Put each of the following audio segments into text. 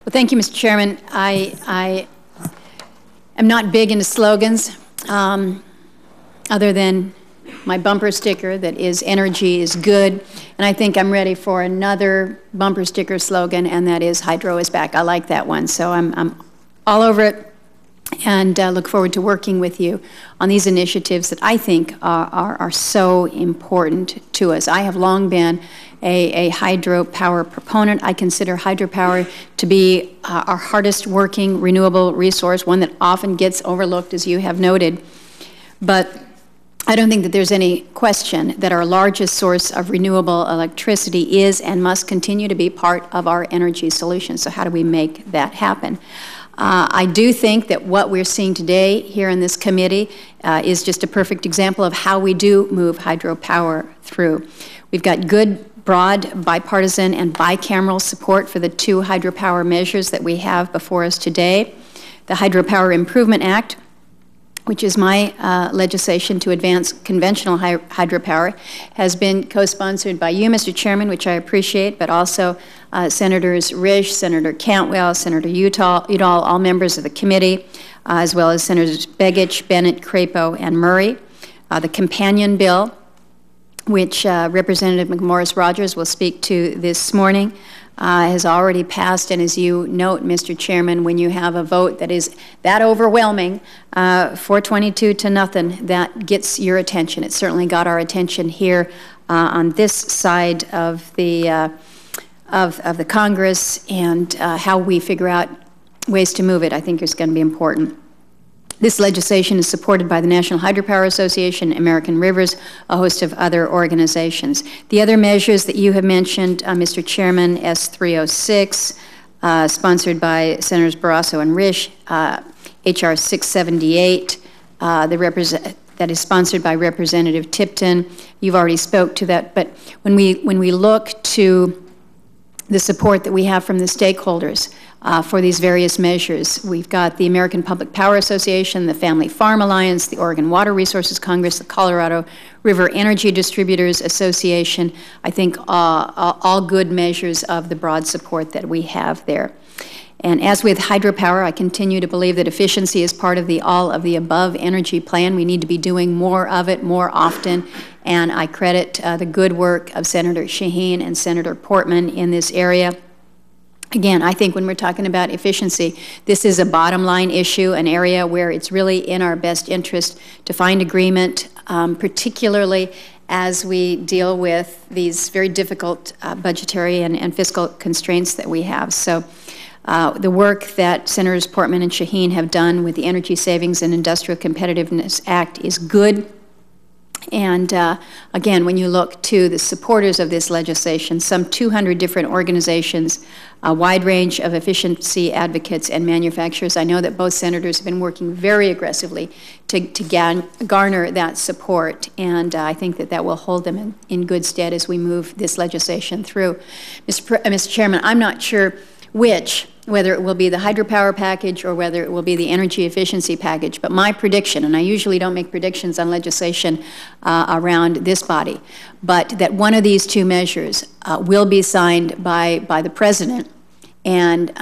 Well, thank you, Mr. Chairman. I am not big into slogans, other than my bumper sticker that is energy is good, and I think I'm ready for another bumper sticker slogan, and that is hydro is back. I like that one, so I'm all over it, and look forward to working with you on these initiatives that I think are so important to us. I have long been a hydropower proponent. I consider hydropower to be our hardest working renewable resource, one that often gets overlooked, as you have noted. But I don't think that there's any question that our largest source of renewable electricity is and must continue to be part of our energy solution. So how do we make that happen? I do think that what we're seeing today here in this committee is just a perfect example of how we do move hydropower through. We've got good, broad, bipartisan, and bicameral support for the two hydropower measures that we have before us today. The Hydropower Improvement Act, which is my legislation to advance conventional hydropower, has been co-sponsored by you, Mr. Chairman, which I appreciate, but also Senators Risch, Senator Cantwell, Senator Udall, all members of the committee, as well as Senators Begich, Bennett, Crapo, and Murray. The companion bill, which Representative McMorris-Rodgers will speak to this morning, has already passed, and as you note, Mr. Chairman, when you have a vote that is that overwhelming, 422 to nothing, that gets your attention. It certainly got our attention here on this side of the Congress, and how we figure out ways to move it, I think, is going to be important. This legislation is supported by the National Hydropower Association, American Rivers, a host of other organizations. The other measures that you have mentioned, Mr. Chairman, S306, sponsored by Senators Barrasso and Risch, HR 678, that is sponsored by Representative Tipton. You've already spoke to that, but when we look to the support that we have from the stakeholders for these various measures. We've got the American Public Power Association, the Family Farm Alliance, the Oregon Water Resources Congress, the Colorado River Energy Distributors Association. I think all good measures of the broad support that we have there. And as with hydropower, I continue to believe that efficiency is part of the all-of-the-above energy plan. We need to be doing more of it more often, and I credit the good work of Senator Shaheen and Senator Portman in this area. Again, I think when we're talking about efficiency, this is a bottom-line issue, an area where it's really in our best interest to find agreement, particularly as we deal with these very difficult budgetary and fiscal constraints that we have. So the work that Senators Portman and Shaheen have done with the Energy Savings and Industrial Competitiveness Act is good. And again, when you look to the supporters of this legislation, some 200 different organizations, a wide range of efficiency advocates and manufacturers. I know that both senators have been working very aggressively to garner that support, and I think that will hold them in good stead as we move this legislation through. Mr. Chairman, I'm not sure whether it will be the hydropower package or whether it will be the energy efficiency package, but my prediction, and I usually don't make predictions on legislation around this body, but that one of these two measures will be signed by the President, and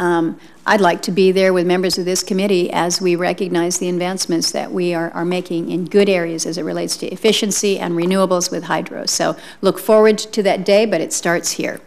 I'd like to be there with members of this committee as we recognize the advancements that we are making in good areas as it relates to efficiency and renewables with hydro. So look forward to that day, but it starts here.